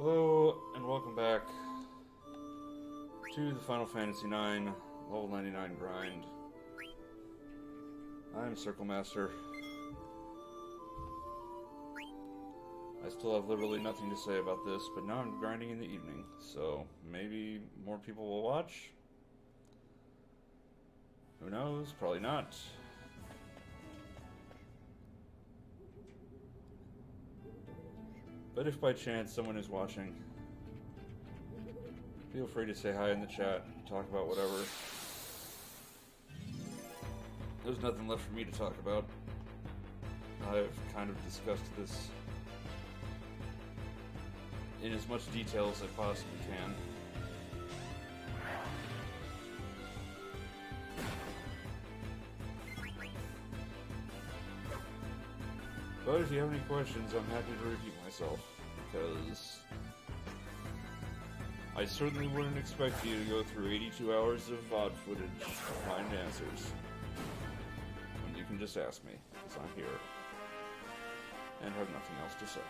Hello, and welcome back to the Final Fantasy IX Level 99 grind. I'm Circle Master. I still have literally nothing to say about this, but now I'm grinding in the evening, so maybe more people will watch? Who knows? Probably not. But if by chance someone is watching, feel free to say hi in the chat, talk about whatever. There's nothing left for me to talk about. I've kind of discussed this in as much detail as I possibly can. But if you have any questions, I'm happy to repeat myself, because I certainly wouldn't expect you to go through 82 hours of VOD footage to find answers. When you can just ask me, because I'm here, and have nothing else to say.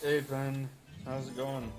Hey, Ben. How's it going?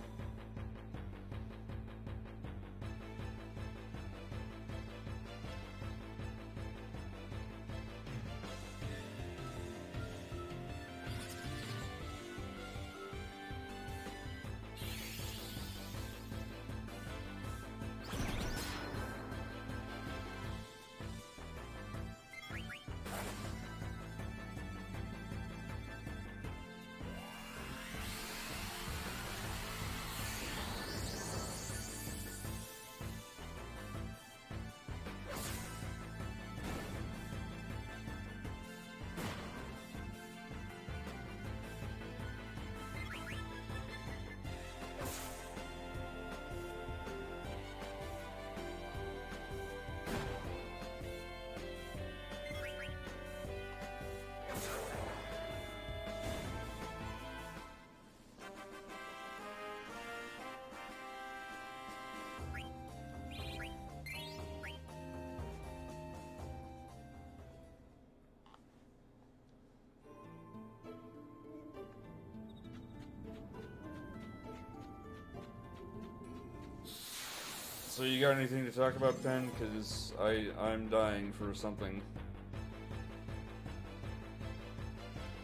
So you got anything to talk about, Ben? Because I'm dying for something.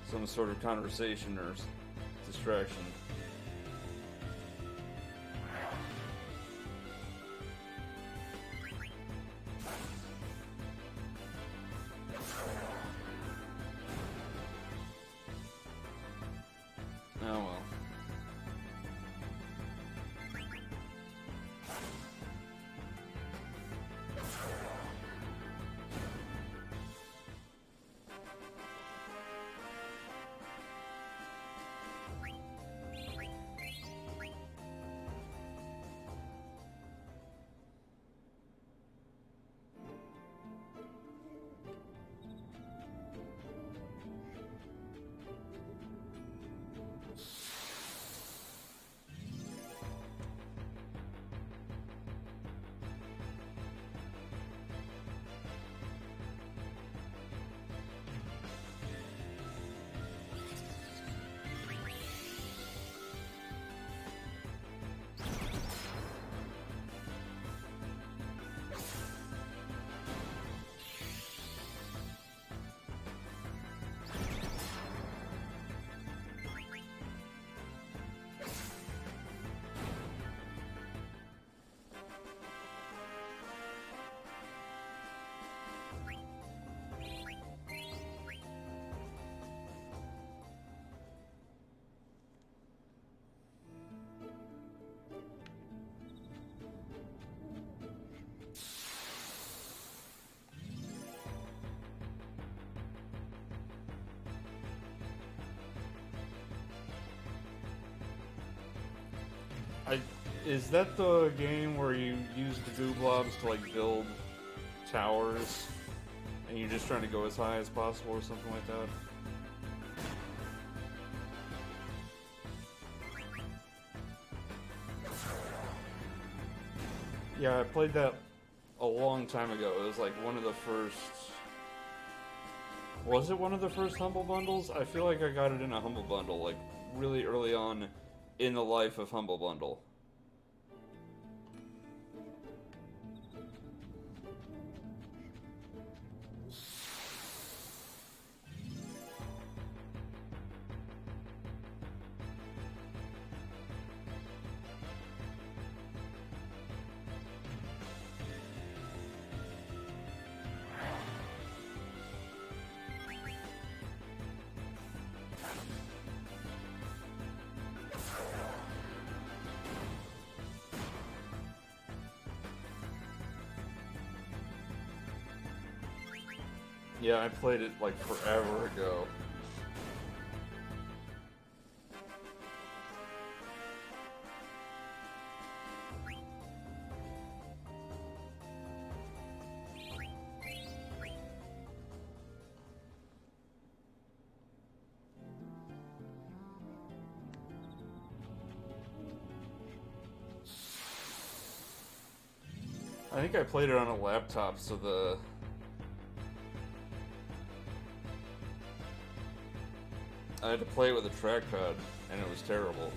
Some sort of conversation or distraction. Oh well. Is that the game where you use the goo blobs to like build towers and you're just trying to go as high as possible or something like that? Yeah, I played that a long time ago. It was like one of the first... Was it one of the first Humble Bundles? I feel like I got it in a Humble Bundle, like really early on in the life of Humble Bundle. Yeah, I played it like forever ago. I think I played it on a laptop, so I had to play it with a trackpad, and it was terrible.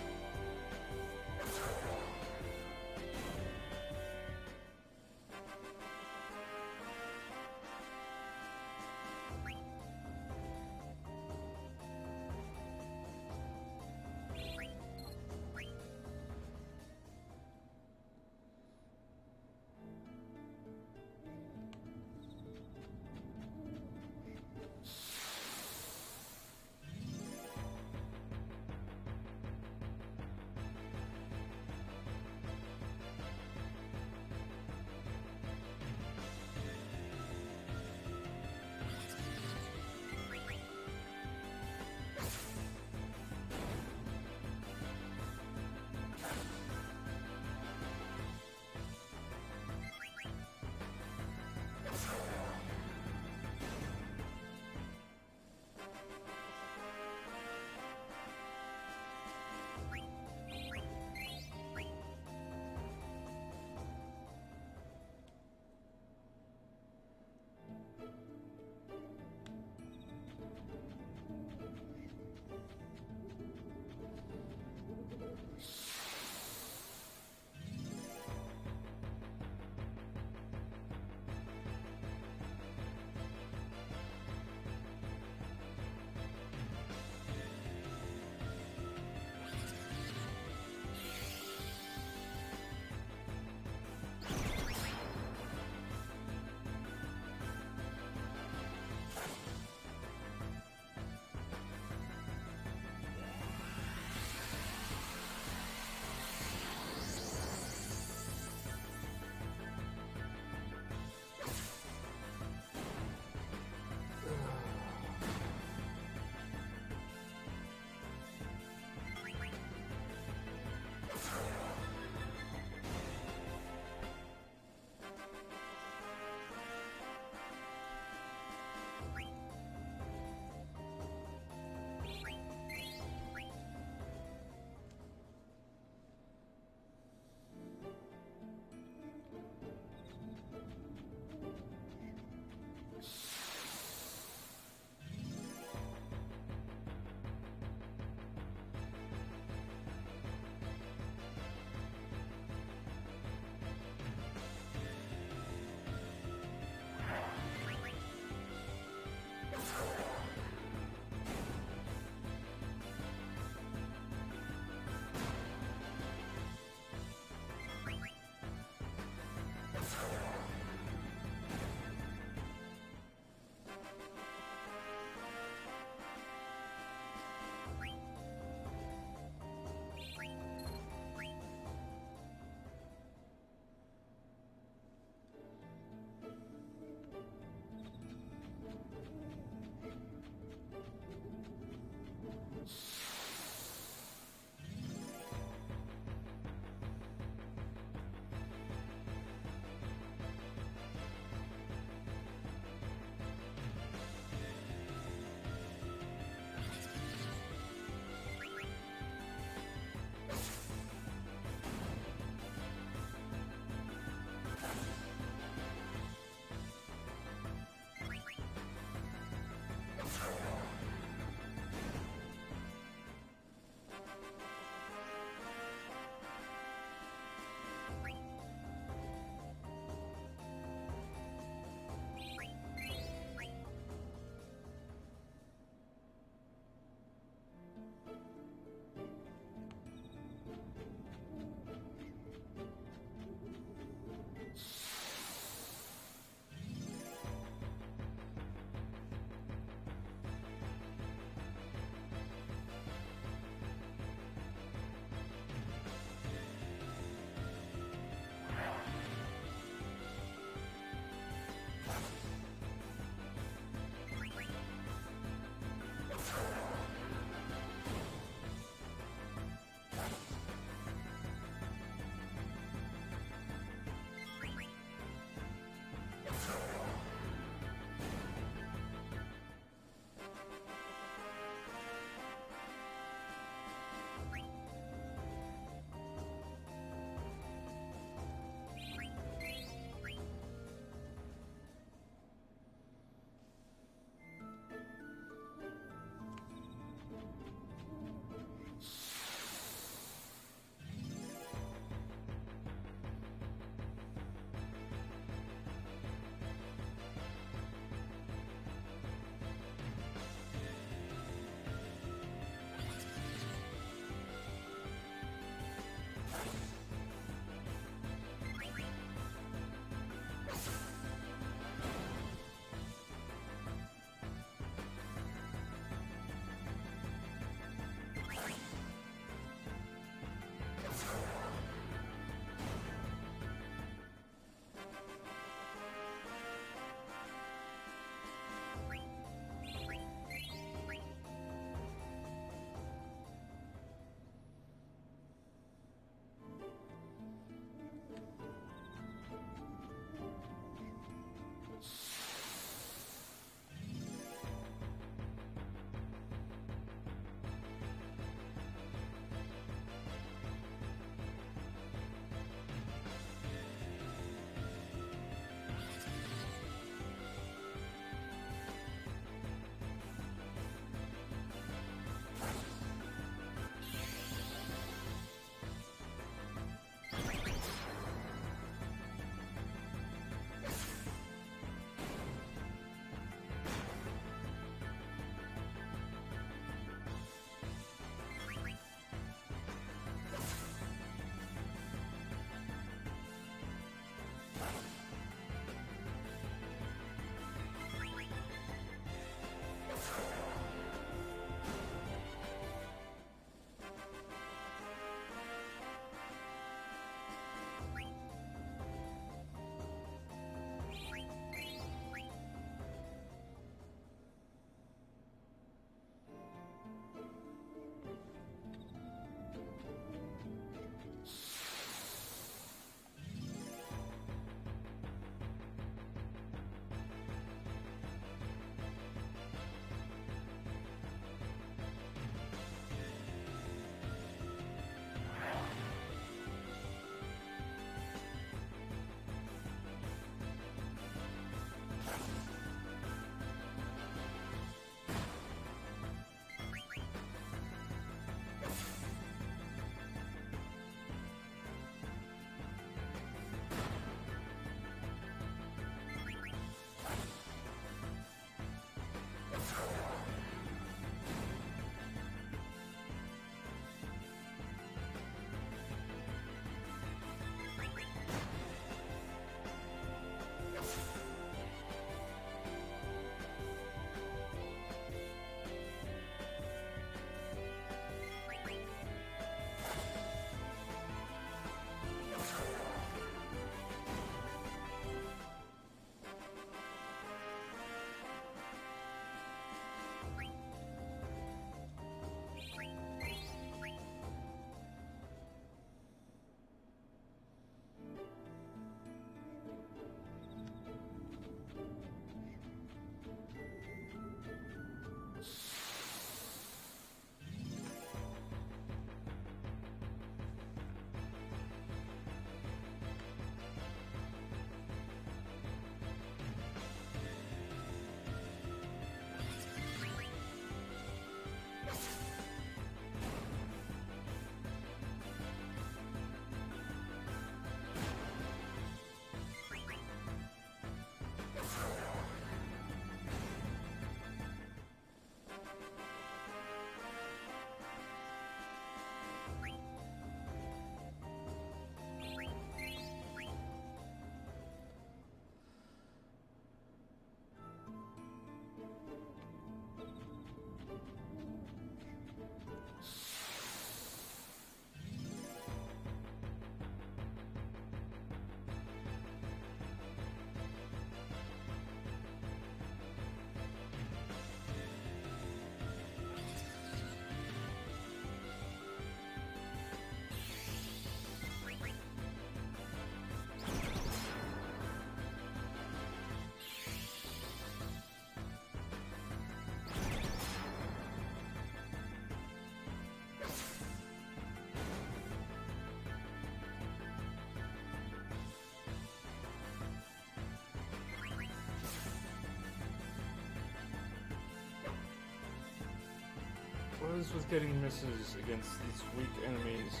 this with getting misses against these weak enemies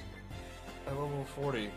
at level 40.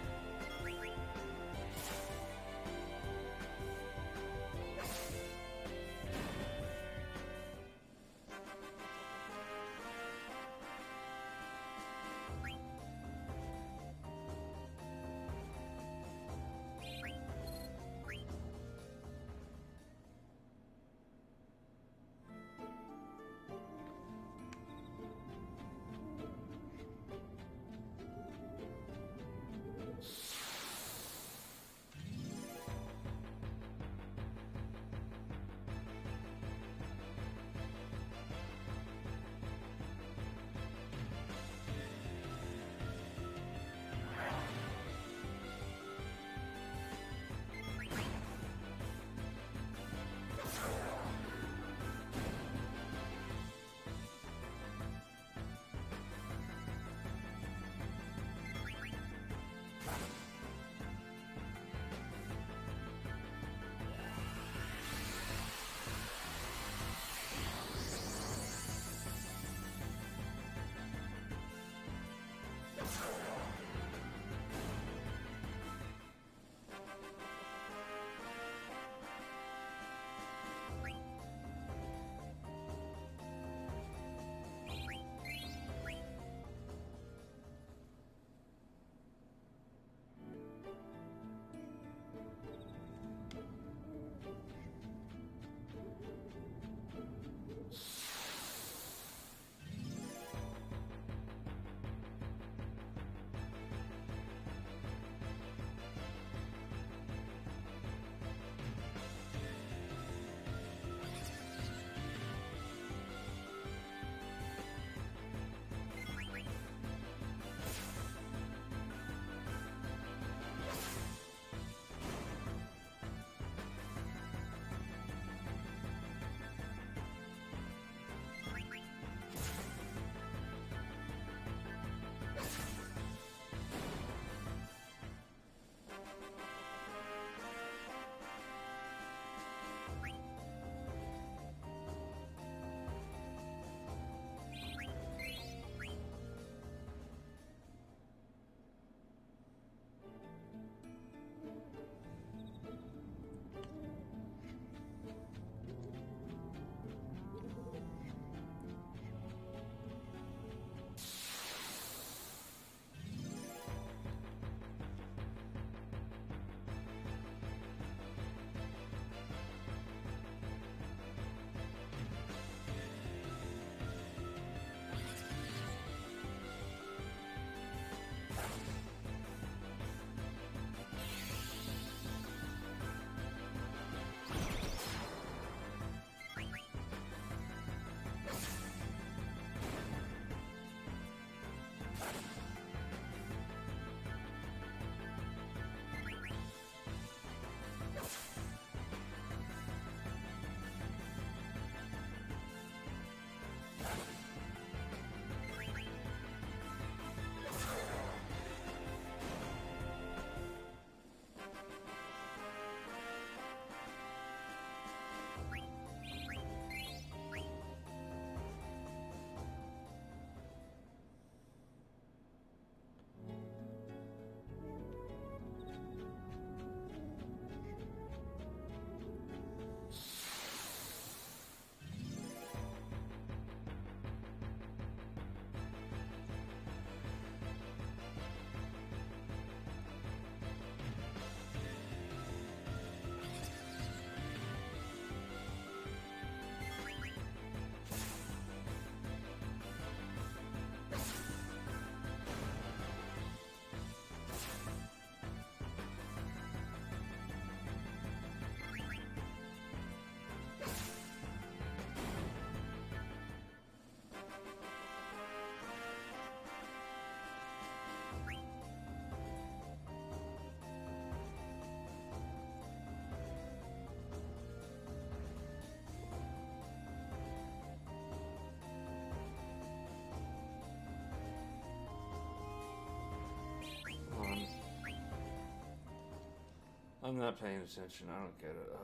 I'm not paying attention. I don't get it.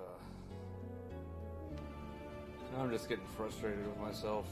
I'm just getting frustrated with myself.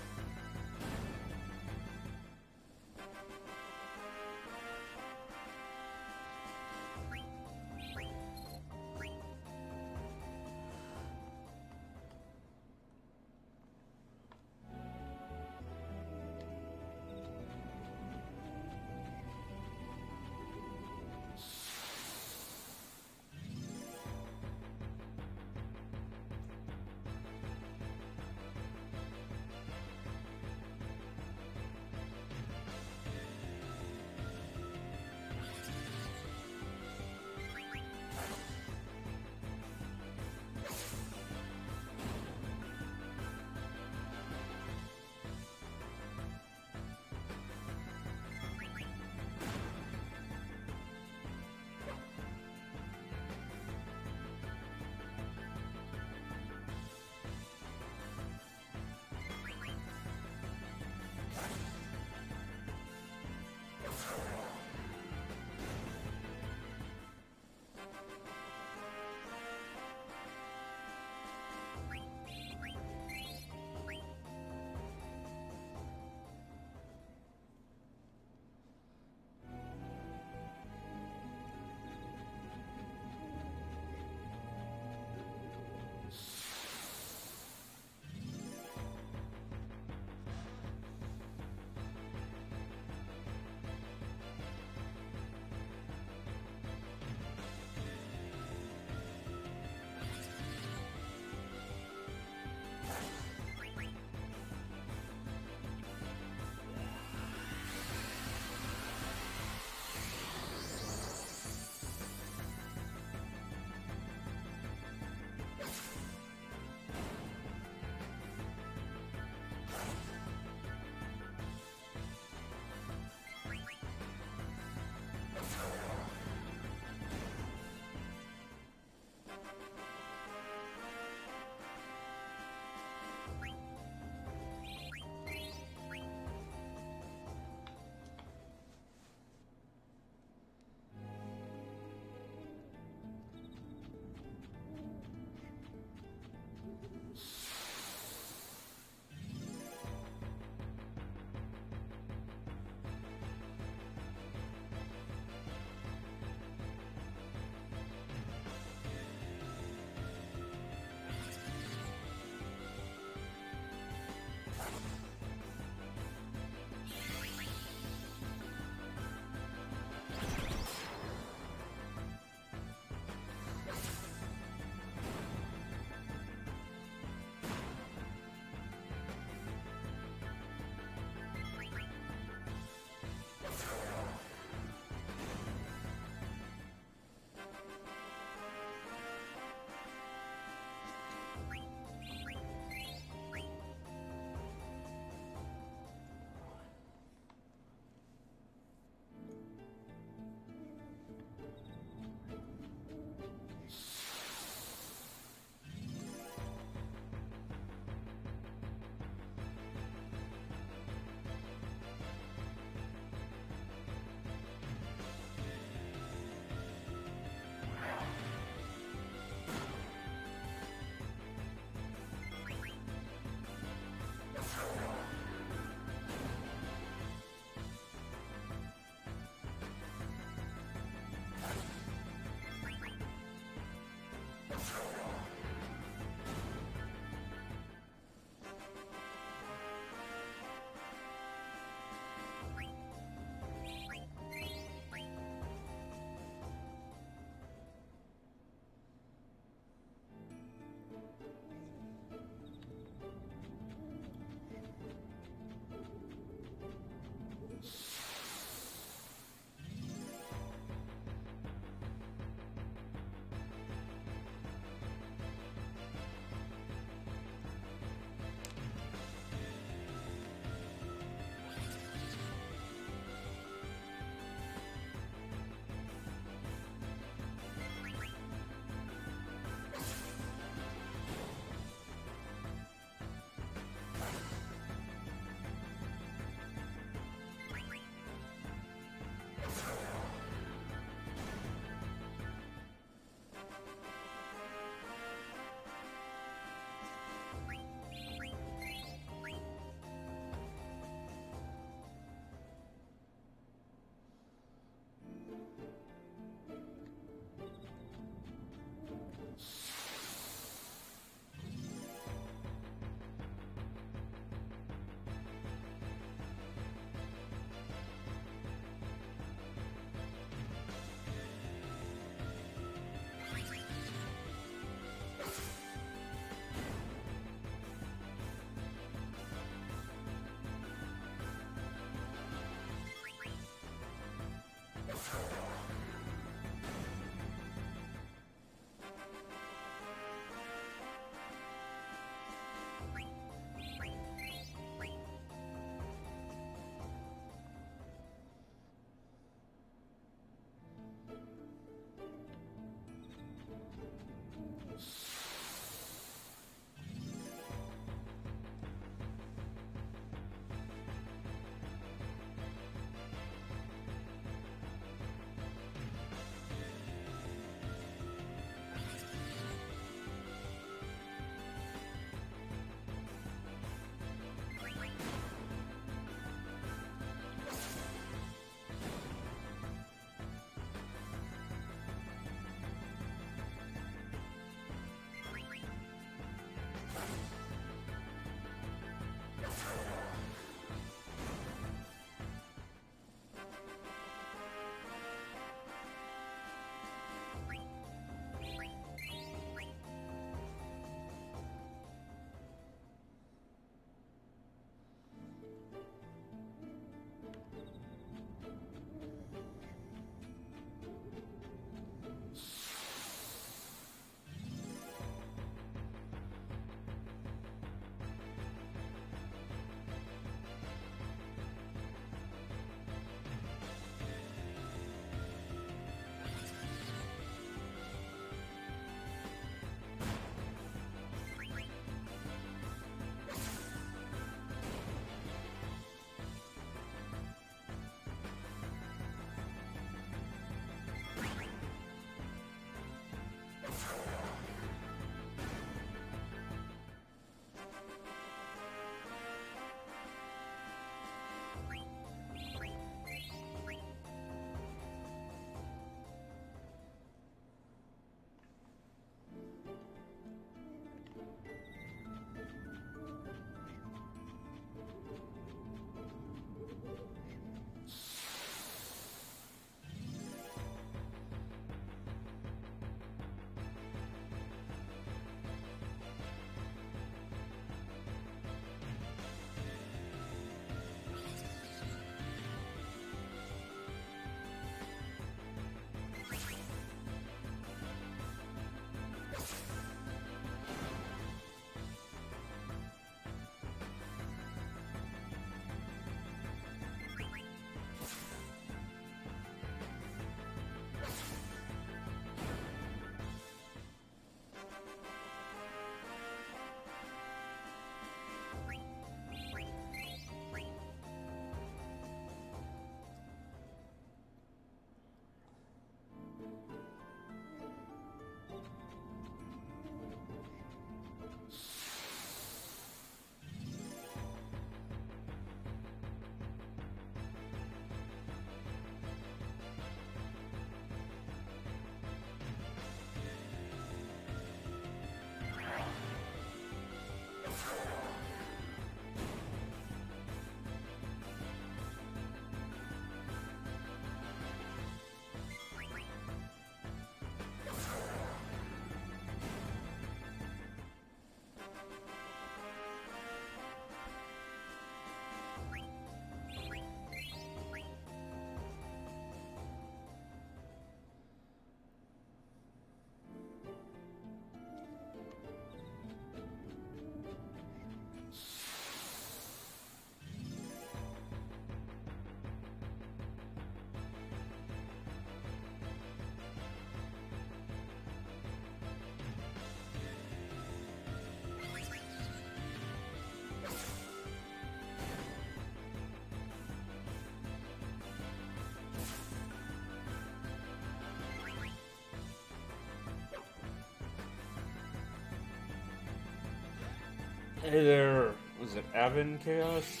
Hey there, was it Avon Chaos?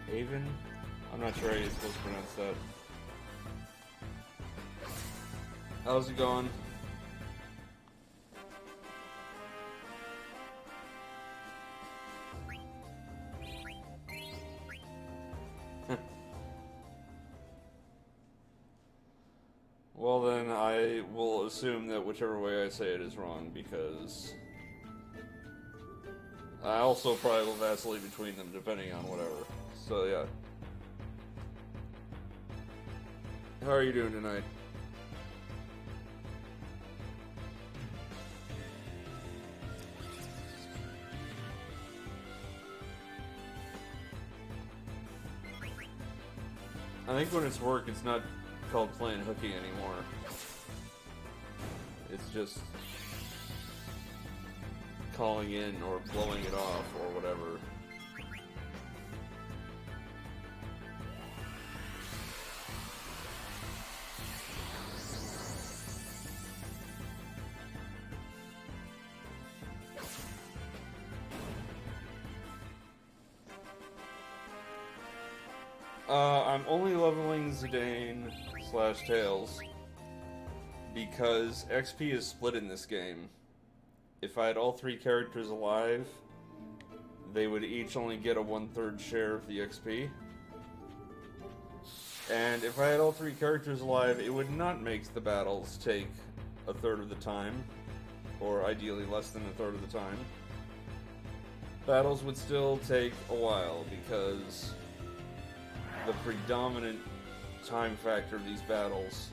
Avon? I'm not sure how you're supposed to pronounce that. How's it going? Well then, I will assume that whichever way I say it is wrong, because I also probably will vacillate between them depending on whatever. So yeah. How are you doing tonight? I think when it's work, it's not called playing hooky anymore. It's just calling in or blowing it off or whatever. I'm only leveling Zidane / Tails because XP is split in this game. If I had all 3 characters alive, they would each only get a 1/3 share of the XP. And if I had all 3 characters alive, it would not make the battles take 1/3 of the time, or ideally less than 1/3 of the time. Battles would still take a while because the predominant time factor of these battles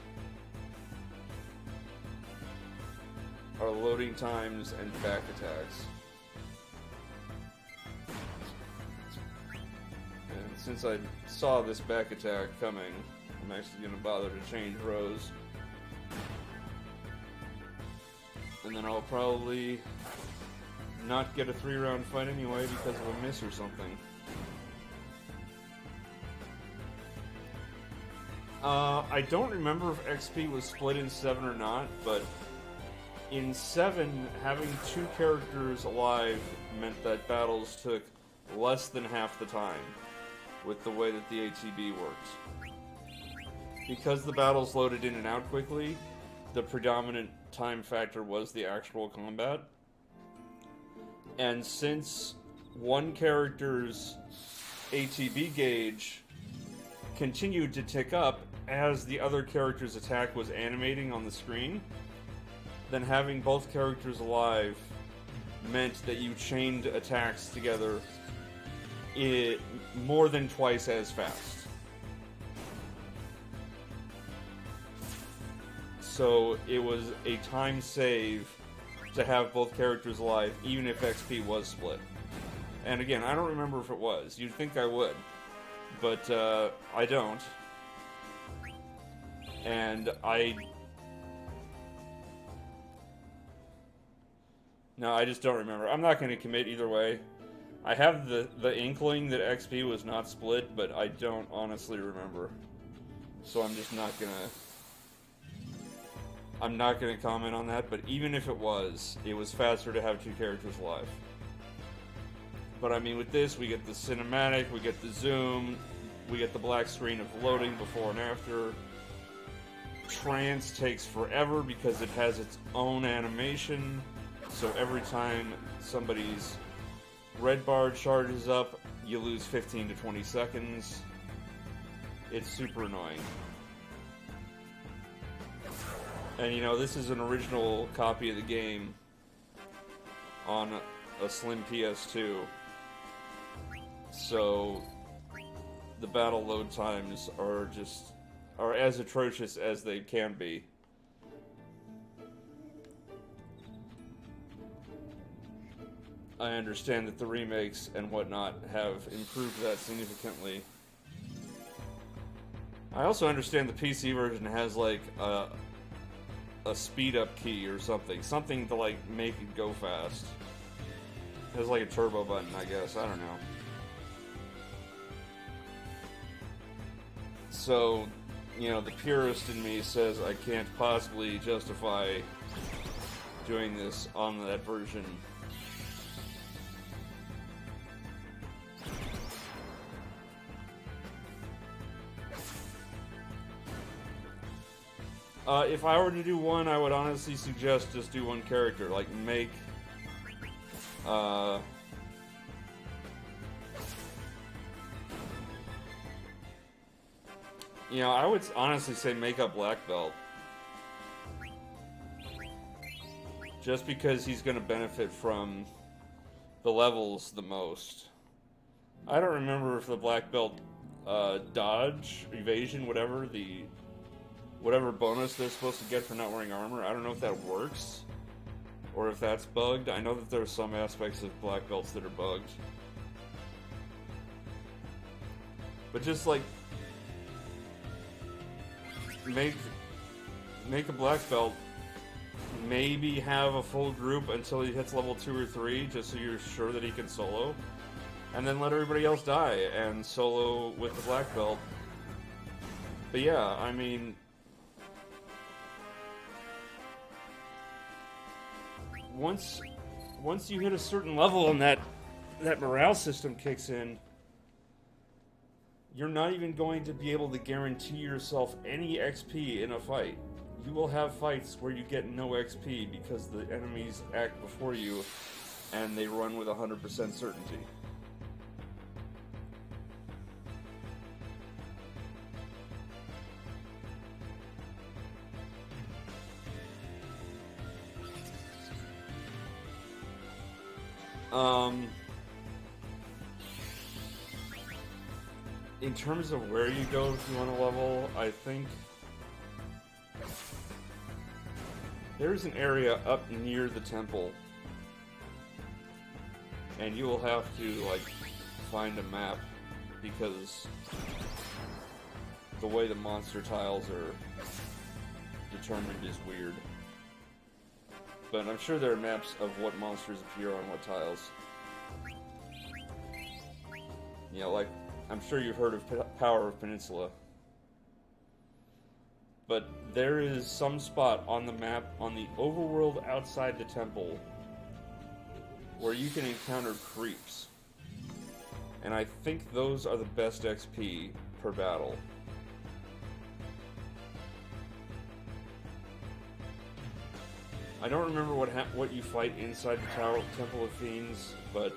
are loading times and back attacks. And since I saw this back attack coming, I'm actually going to bother to change rows. And then I'll probably not get a 3-round fight anyway because of a miss or something. I don't remember if XP was split in 7 or not, but in 7, having 2 characters alive meant that battles took less than half the time with the way that the ATB works. Because the battles loaded in and out quickly, the predominant time factor was the actual combat. And since one character's ATB gauge continued to tick up as the other character's attack was animating on the screen, then having both characters alive meant that you chained attacks together more than twice as fast. So it was a time save to have both characters alive, even if XP was split. And again, I don't remember if it was. You'd think I would, but I don't. And no, I just don't remember. I'm not going to commit either way. I have the inkling that XP was not split, but I don't honestly remember. So I'm just not going to... I'm not going to comment on that, but even if it was faster to have 2 characters alive. But I mean, with this, we get the cinematic, we get the zoom, we get the black screen of loading before and after. Trance takes forever because it has its own animation, so every time somebody's red bar charges up, you lose 15 to 20 seconds. It's super annoying. And you know, this is an original copy of the game on a slim PS2, so the battle load times are as atrocious as they can be. I understand that the remakes and whatnot have improved that significantly. I also understand the PC version has like a speed up key or something to like make it go fast. It has like a turbo button, I guess. I don't know. So, you know, the purist in me says I can't possibly justify doing this on that version. If I were to do one, I would honestly suggest just do one character. Like, make... You know, I would honestly say make a black belt. Just because he's going to benefit from the levels the most. I don't remember if the black belt dodge, evasion, whatever bonus they're supposed to get for not wearing armor. I don't know if that works or if that's bugged. I know that there are some aspects of black belts that are bugged. But just like make a black belt, maybe have a full group until he hits level 2 or 3, just so you're sure that he can solo, and then let everybody else die and solo with the black belt. But yeah, I mean, once you hit a certain level and that morale system kicks in, you're not even going to be able to guarantee yourself any XP in a fight. You will have fights where you get no XP because the enemies act before you and they run with 100% certainty. In terms of where you go if you want to level, I think there's an area up near the temple, and you will have to, like, find a map, because the way the monster tiles are determined is weird. But I'm sure there are maps of what monsters appear on what tiles. You know, like, I'm sure you've heard of Power of Peninsula. But there is some spot on the map on the overworld outside the temple where you can encounter creeps. And I think those are the best XP per battle. I don't remember what you fight inside the Temple of Fiends, but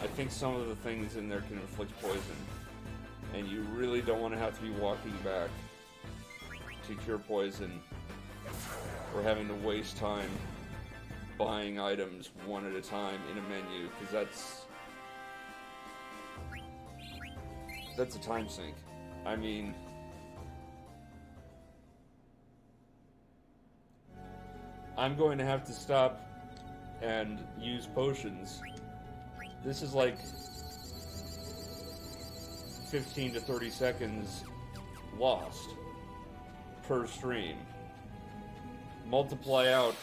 I think some of the things in there can inflict poison. And you really don't want to have to be walking back to cure poison, or having to waste time buying items one at a time in a menu, because that's a time sink. I mean, I'm going to have to stop and use potions. This is like 15 to 30 seconds lost per stream. Multiply out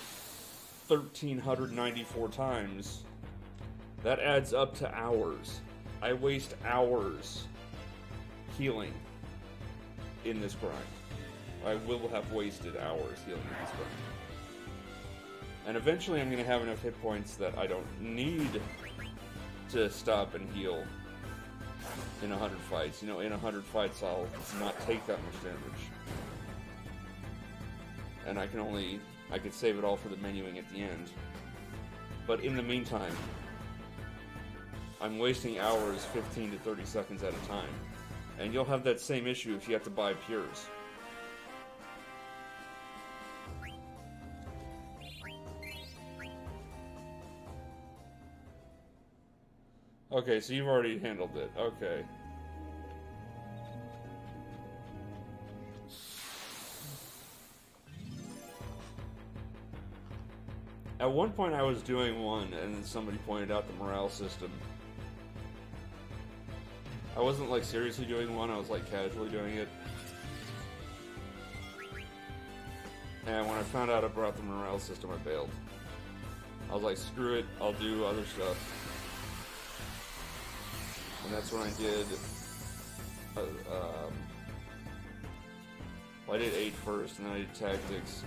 1,394 times. That adds up to hours. I waste hours healing in this grind. I will have wasted hours healing in this grind. And eventually I'm going to have enough hit points that I don't need to stop and heal in 100 fights. You know, in 100 fights I'll not take that much damage. And I could save it all for the menuing at the end. But in the meantime, I'm wasting hours, 15 to 30 seconds at a time. And you'll have that same issue if you have to buy pures. Okay, so you've already handled it. Okay. At one point I was doing one, and then somebody pointed out the morale system. I wasn't, like, seriously doing one, I was, like, casually doing it. And when I found out about the morale system, I bailed. I was like, screw it, I'll do other stuff. And that's when I did, well, I did 8 first, and then I did tactics.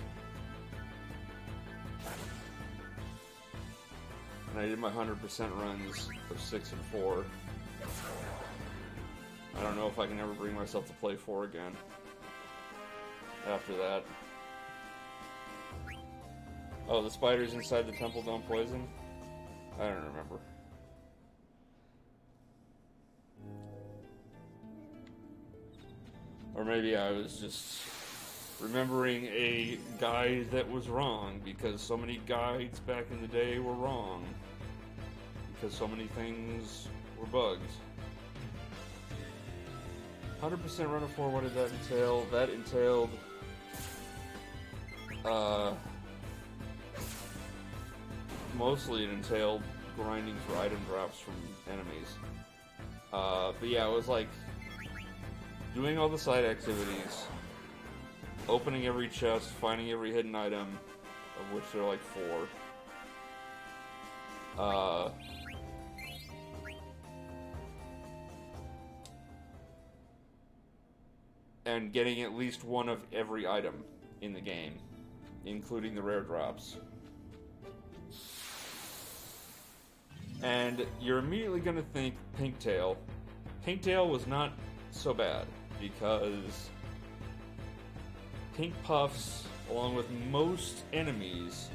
And I did my 100% runs of 6 and 4. I don't know if I can ever bring myself to play 4 again. after that. Oh, the spiders inside the temple don't poison? I don't remember. Or maybe I was just remembering a guide that was wrong, because so many guides back in the day were wrong. Because so many things were bugged. 100% run of 4, what did that entail? That entailed... mostly it entailed grinding for item drops from enemies. But yeah, it was like doing all the side activities, opening every chest, finding every hidden item, of which there are like 4. And getting at least one of every item in the game, including the rare drops. And you're immediately going to think Pinktail. Pinktail was not so bad, because Pink Puffs, along with most enemies,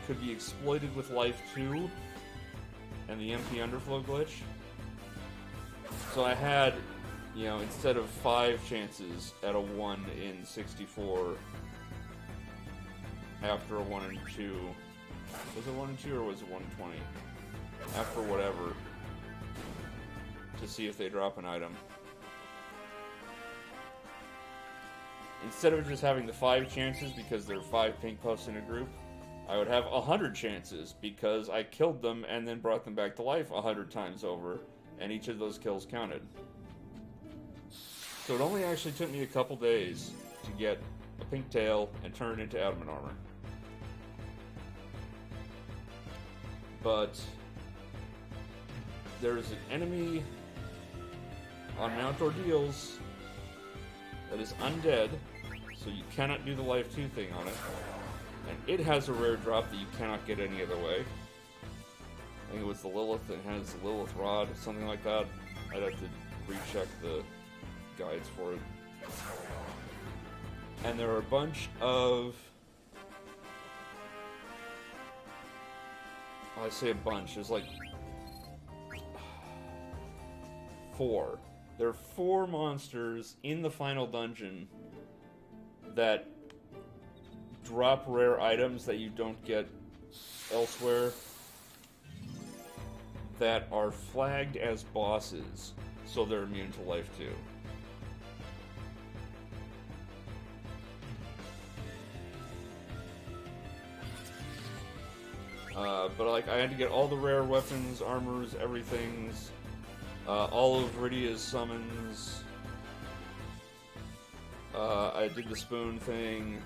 could be exploited with Life 2 and the MP Underflow glitch. So I had, you know, instead of 5 chances at a 1 in 64, after a 1 in 2, was it 1 in 2 or was it 1 in 20? After whatever, to see if they drop an item. Instead of just having the 5 chances because there are 5 Pink Puffs in a group, I would have 100 chances because I killed them and then brought them back to life 100 times over, and each of those kills counted. So it only actually took me a couple days to get a pink tail and turn it into adamant armor. But there's an enemy on Mount Ordeals that is undead, so you cannot do the Life 2 thing on it. And it has a rare drop that you cannot get any other way. I think it was the Lilith, it has the Lilith Rod, something like that. I'd have to recheck the guides for it. And there are a bunch of... I say a bunch, there's like 4. There are 4 monsters in the final dungeon that drop rare items that you don't get elsewhere that are flagged as bosses, so they're immune to Life 2. But like, I had to get all the rare weapons, armors, everything's, all of Rydia's summons. I did the spoon thing.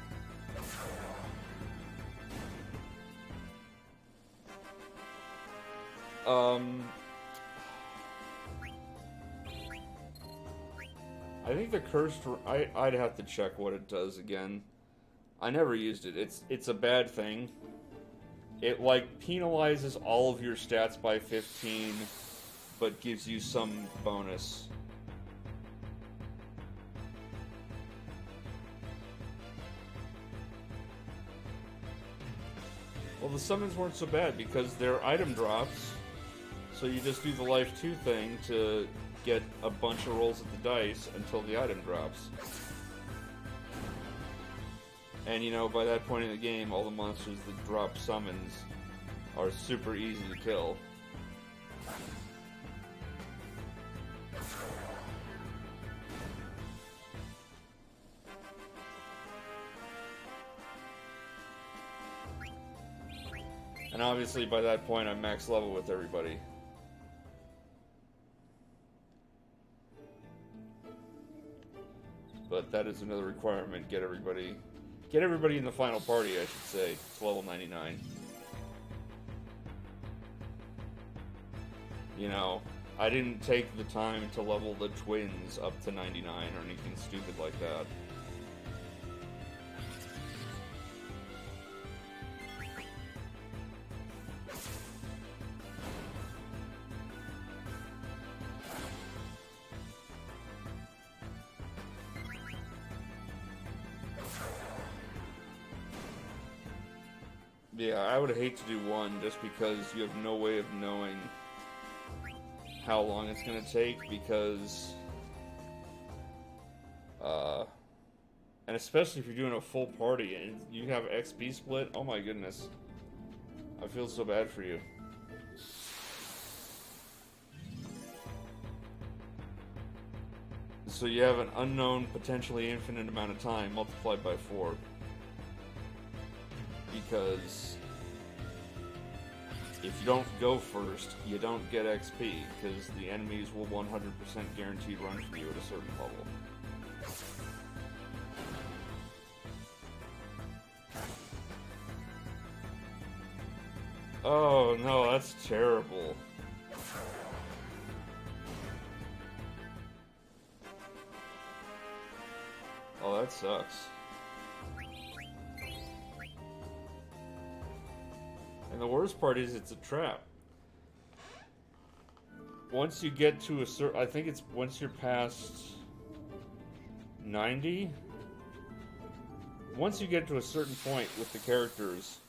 I think the cursed... I'd have to check what it does again. I never used it. It's a bad thing. It, like, penalizes all of your stats by 15, but gives you some bonus. Well, the summons weren't so bad because they're item drops, so you just do the Life 2 thing to get a bunch of rolls at the dice until the item drops. And, you know, by that point in the game, all the monsters that drop summons are super easy to kill. And obviously, by that point, I'm max level with everybody. But that is another requirement. Get everybody in the final party, I should say. It's level 99. You know, I didn't take the time to level the twins up to 99 or anything stupid like that. Yeah, I would hate to do one just because you have no way of knowing how long it's going to take because, and especially if you're doing a full party and you have XP split, oh my goodness. I feel so bad for you. So you have an unknown, potentially infinite amount of time multiplied by 4. Because if you don't go first, you don't get XP, because the enemies will 100% guaranteed run for you at a certain level. Oh no, that's terrible. Oh, that sucks. And the worst part is it's a trap. Once you get to a certain... I think it's once you're past 90? Once you get to a certain point with the characters,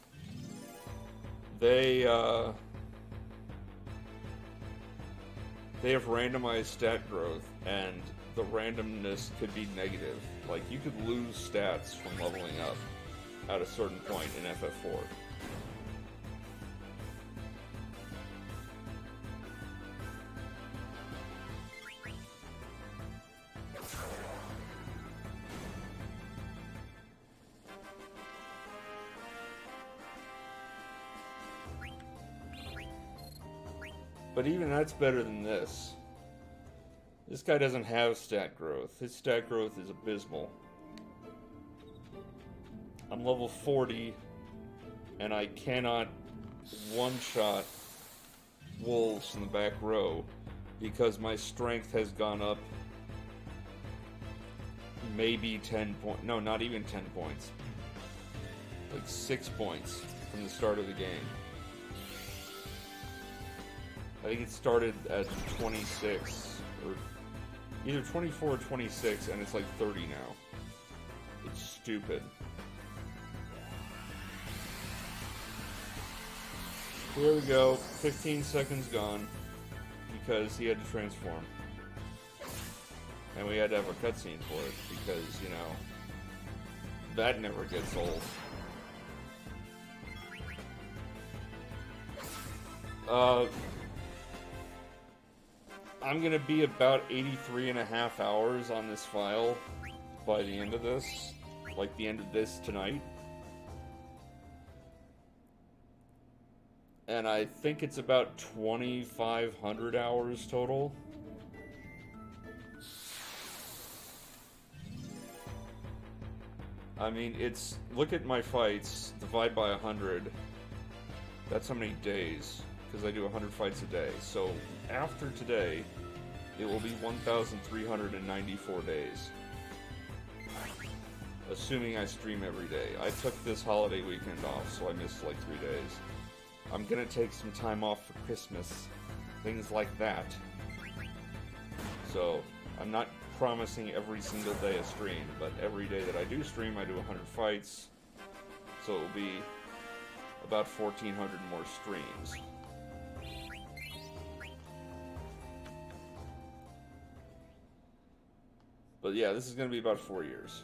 they have randomized stat growth, and the randomness could be negative. Like, you could lose stats from leveling up at a certain point in FF4. But even that's better than this. This guy doesn't have stat growth. His stat growth is abysmal. I'm level 40, and I cannot one-shot wolves in the back row because my strength has gone up maybe 10 points. No, not even 10 points. Like 6 points from the start of the game. I think it started at 26, or either 24 or 26, and it's like 30 now. It's stupid. Here we go, 15 seconds gone, because he had to transform. And we had to have a cutscene for it, because, you know, that never gets old. I'm gonna be about 83.5 hours on this file by the end of this, like the end of this tonight. And I think it's about 2,500 hours total. I mean, it's, look at my fights, divide by 100. That's how many days, because I do 100 fights a day. So after today, it will be 1,394 days. Assuming I stream every day. I took this holiday weekend off, so I missed like 3 days. I'm gonna take some time off for Christmas. Things like that. So, I'm not promising every single day a stream, but every day that I do stream, I do 100 fights. So it will be about 1,400 more streams. But yeah, this is going to be about 4 years.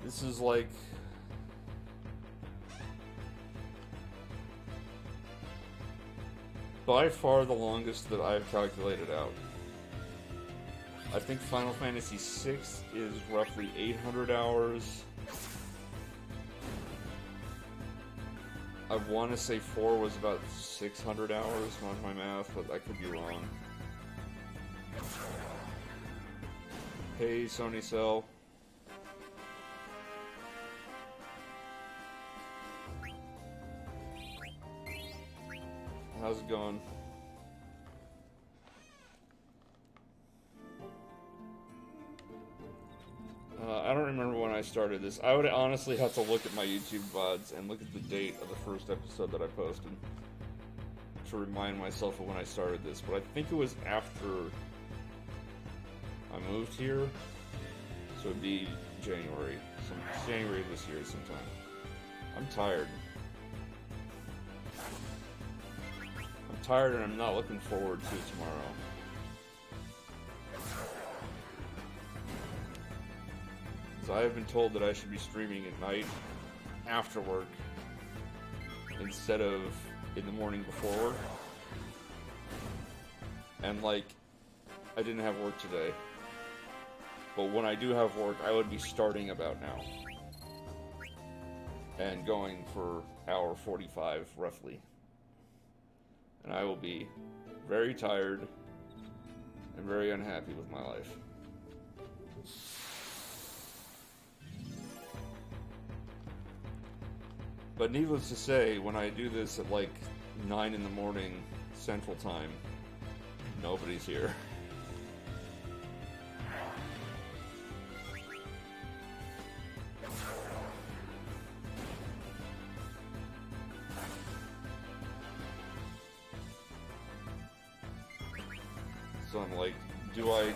This is like... by far the longest that I've calculated out. I think Final Fantasy VI is roughly 800 hours. I want to say 4 was about 600 hours on my math, but I could be wrong. Hey, Sony Cell. How's it going? I don't remember when I started this. I would honestly have to look at my YouTube VODs and look at the date of the first episode that I posted to remind myself of when I started this. But I think it was after I moved here, so it'd be January. January this year sometime. I'm tired. I'm tired and I'm not looking forward to it tomorrow. So I have been told that I should be streaming at night after work instead of in the morning before work. And like, I didn't have work today. But when I do have work, I would be starting about now. And going for hour 45, roughly. And I will be very tired and very unhappy with my life. But needless to say, when I do this at like 9 in the morning Central Time, nobody's here. So I'm like, do I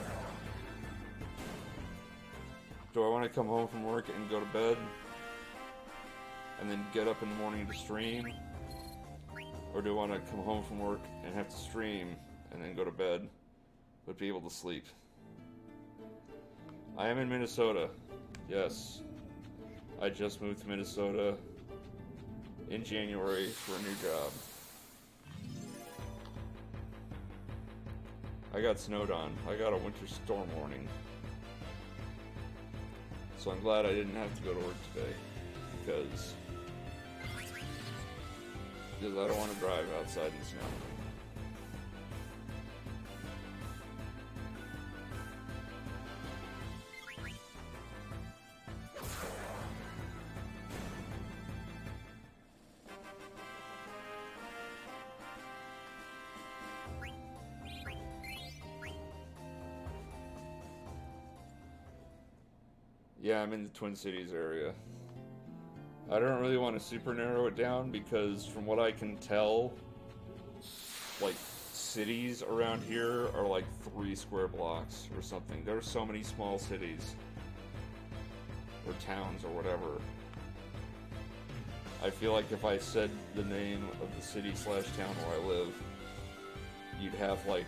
want to come home from work and go to bed and then get up in the morning to stream? Or do I want to come home from work and have to stream and then go to bed but be able to sleep? I am in Minnesota. Yes. I just moved to Minnesota in January for a new job. I got snowed on. I got a winter storm warning. So I'm glad I didn't have to go to work today. Because I don't want to drive outside in the snow. Yeah, I'm in the Twin Cities area. I don't really want to super narrow it down because from what I can tell, like, cities around here are like 3 square blocks or something. There are so many small cities or towns or whatever. I feel like if I said the name of the city / town where I live, you'd have like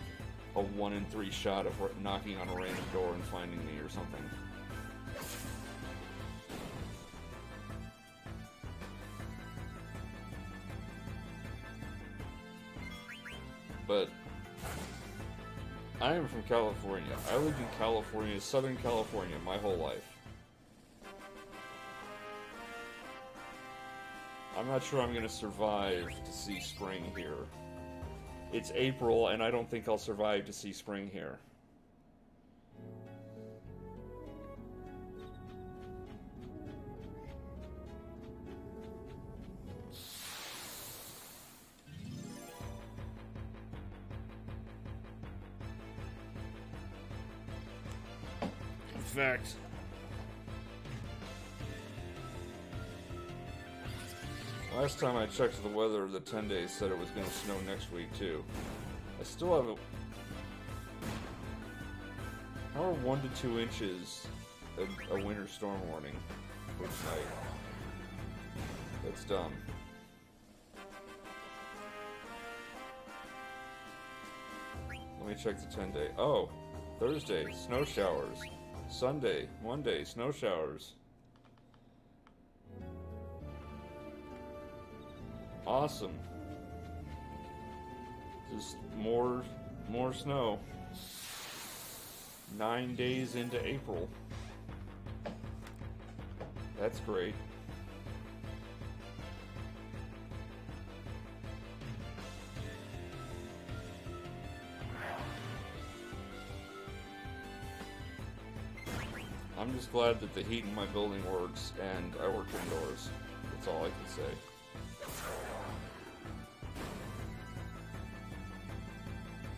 a 1 in 3 shot of knocking on a random door and finding me or something. But I am from California. I lived in California, Southern California, my whole life. I'm not sure I'm going to survive to see spring here. It's April, and I don't think I'll survive to see spring here. In fact, last time I checked the weather, the 10 days said it was going to snow next week too. I still have how are 1 to 2 inches a winter storm warning for tonight? That's dumb. Let me check the 10-day. Oh, Thursday, snow showers. Sunday, Monday, snow showers. Awesome. Just more snow. 9 days into April. That's great. I'm just glad that the heat in my building works and I work indoors. That's all I can say.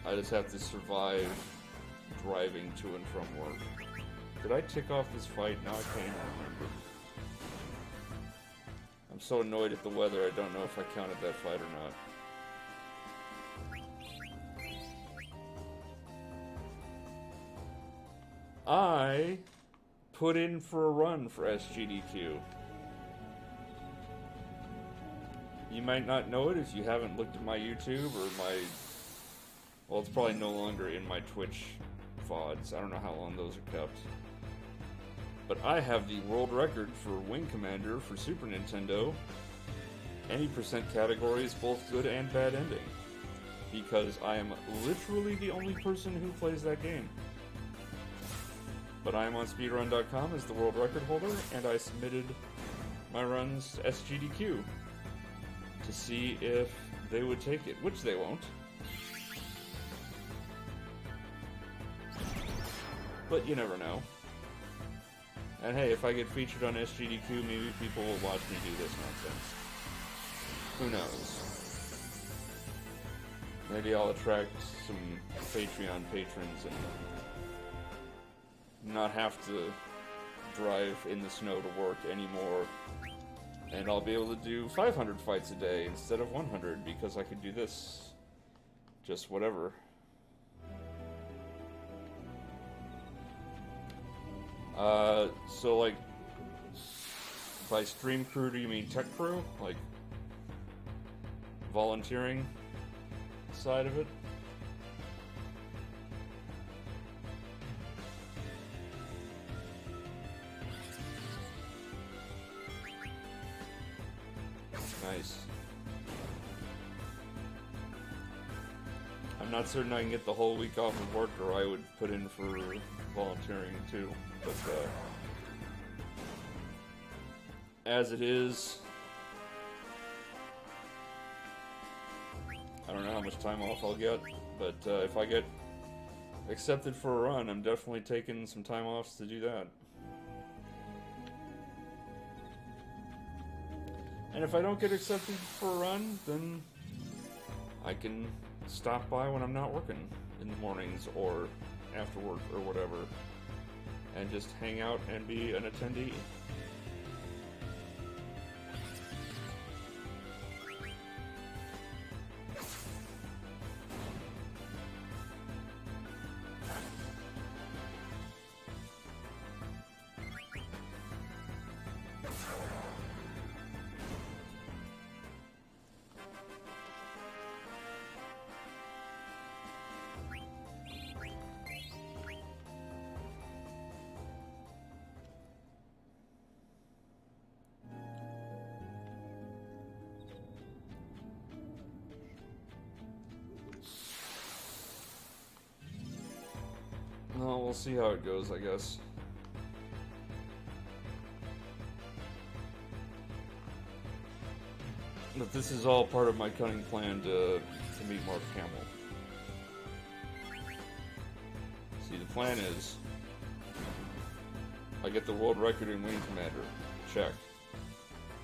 I just have to survive driving to and from work. Did I tick off this fight? Now I can't even remember. I'm so annoyed at the weather, I don't know if I counted that fight or not. I put in for a run for SGDQ. You might not know it if you haven't looked at my YouTube or my... Well, it's probably no longer in my Twitch VODs. I don't know how long those are kept. But I have the world record for Wing Commander for Super Nintendo. Any percent categories, both good and bad ending. Because I am literally the only person who plays that game. But I am on speedrun.com as the world record holder, and I submitted my runs to SGDQ to see if they would take it, which they won't. But you never know. And hey, if I get featured on SGDQ, maybe people will watch me do this nonsense. Who knows? Maybe I'll attract some Patreon patrons and not have to drive in the snow to work anymore. And I'll be able to do 500 fights a day instead of 100 because I could do this. Just whatever. So like, by stream crew, do you mean tech crew? Like, volunteering side of it? Nice. I'm not certain I can get the whole week off of work, or I would put in for volunteering too. But as it is, I don't know how much time off I'll get, but if I get accepted for a run, I'm definitely taking some time off to do that. And if I don't get accepted for a run, then I can stop by when I'm not working in the mornings or after work or whatever, and just hang out and be an attendee. No, we'll see how it goes, I guess. But this is all part of my cunning plan to meet Mark Hamill. See, the plan is, I get the world record in Wing Commander. Check.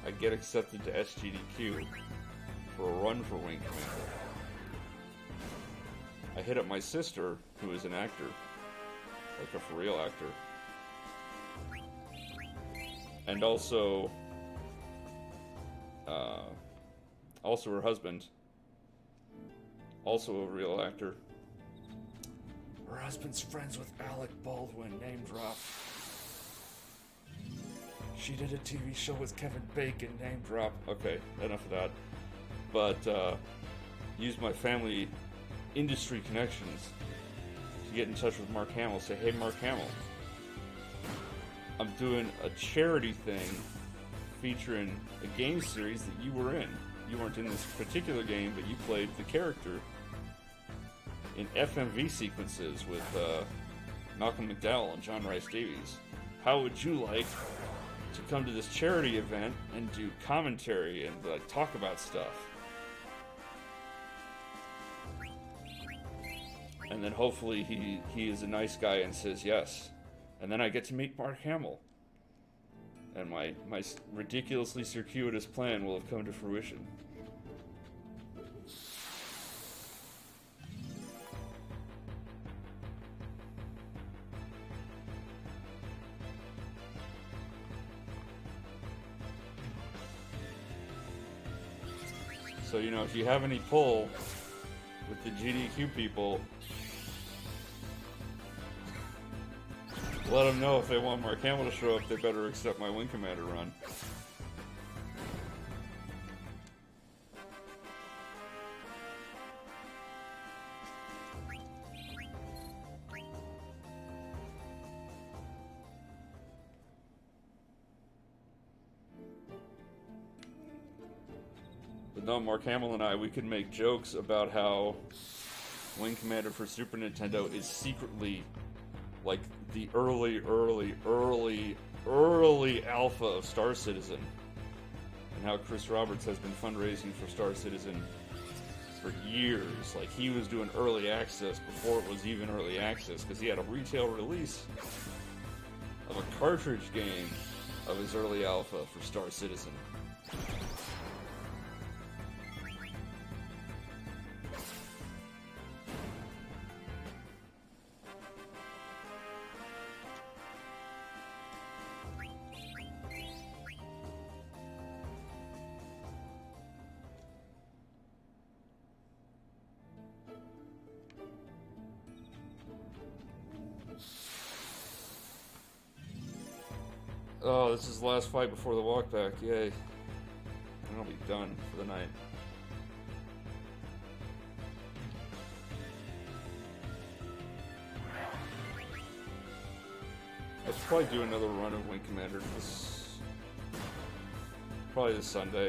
I get accepted to SGDQ for a run for Wing Commander. I hit up my sister, who is an actor. Like a for-real actor. And also... also her husband. Also a real actor. Her husband's friends with Alec Baldwin, name drop. She did a TV show with Kevin Bacon, name drop. Okay, enough of that. But, use my family industry connections to get in touch with Mark Hamill. Say, hey, Mark Hamill, I'm doing a charity thing featuring a game series that you were in. You weren't in this particular game, but you played the character in FMV sequences with Malcolm McDowell and John Rice Davies. How would you like to come to this charity event and do commentary and talk about stuff? And then hopefully he is a nice guy and says yes. And then I get to meet Mark Hamill. And my ridiculously circuitous plan will have come to fruition. So, you know, if you have any pull with the GDQ people, Let them know if they want Mark Hamill to show up, they better accept my Wing Commander run. But no, Mark Hamill and I, we could make jokes about how Wing Commander for Super Nintendo is secretly like the early alpha of Star Citizen. And how Chris Roberts has been fundraising for Star Citizen for years. Like, he was doing early access before it was even early access, because he had a retail release of a cartridge game of his early alpha for Star Citizen. Oh, this is the last fight before the walk back. Yay. And I'll be done for the night. I should probably do another run of Wing Commander probably this Sunday.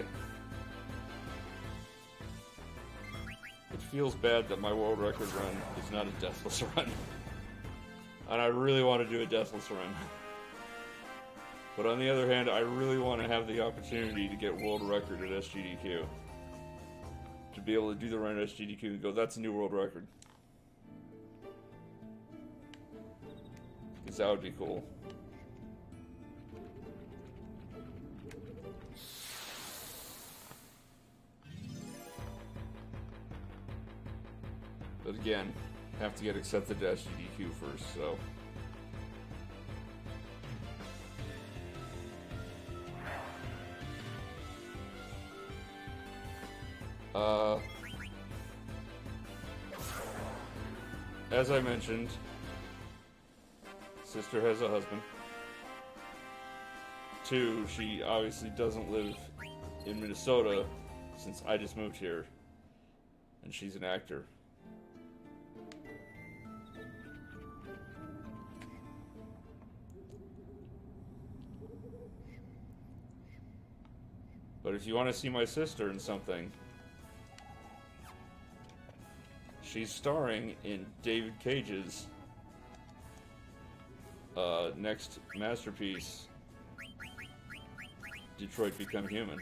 It feels bad that my world record run is not a deathless run. And I really want to do a deathless run. But on the other hand, I really want to have the opportunity to get world record at SGDQ. To be able to do the run at SGDQ and go, that's a new world record. Because that would be cool. But again, have to get accepted to SGDQ first, so... as I mentioned, sister has a husband. 2, she obviously doesn't live in Minnesota since I just moved here. And she's an actor. But if you want to see my sister in something, she's starring in David Cage's next masterpiece, Detroit Become Human.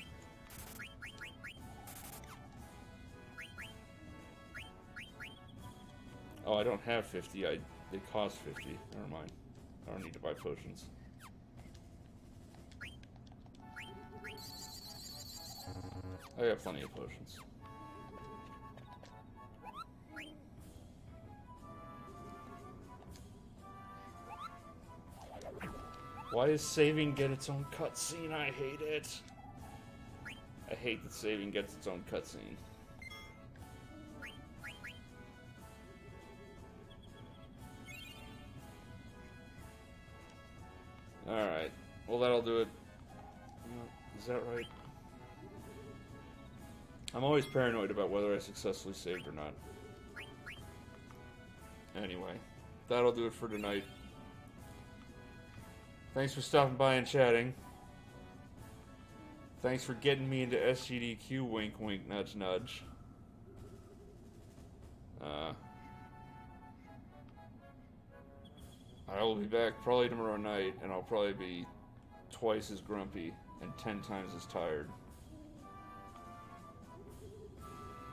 Oh, I don't have 50. They cost 50. Never mind. I don't need to buy potions. I have plenty of potions. Why does saving get its own cutscene? I hate it. I hate that saving gets its own cutscene. Alright. Well, that'll do it. Is that right? I'm always paranoid about whether I successfully saved or not. Anyway, that'll do it for tonight. Thanks for stopping by and chatting. Thanks for getting me into SGDQ, wink wink, nudge nudge. I will be back probably tomorrow night, and I'll probably be twice as grumpy and 10 times as tired.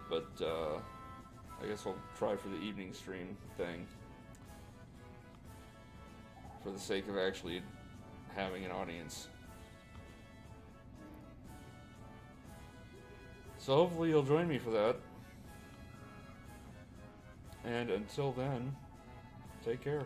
But, I guess I'll try for the evening stream thing. For the sake of actually having an audience. So hopefully you'll join me for that. And until then, take care.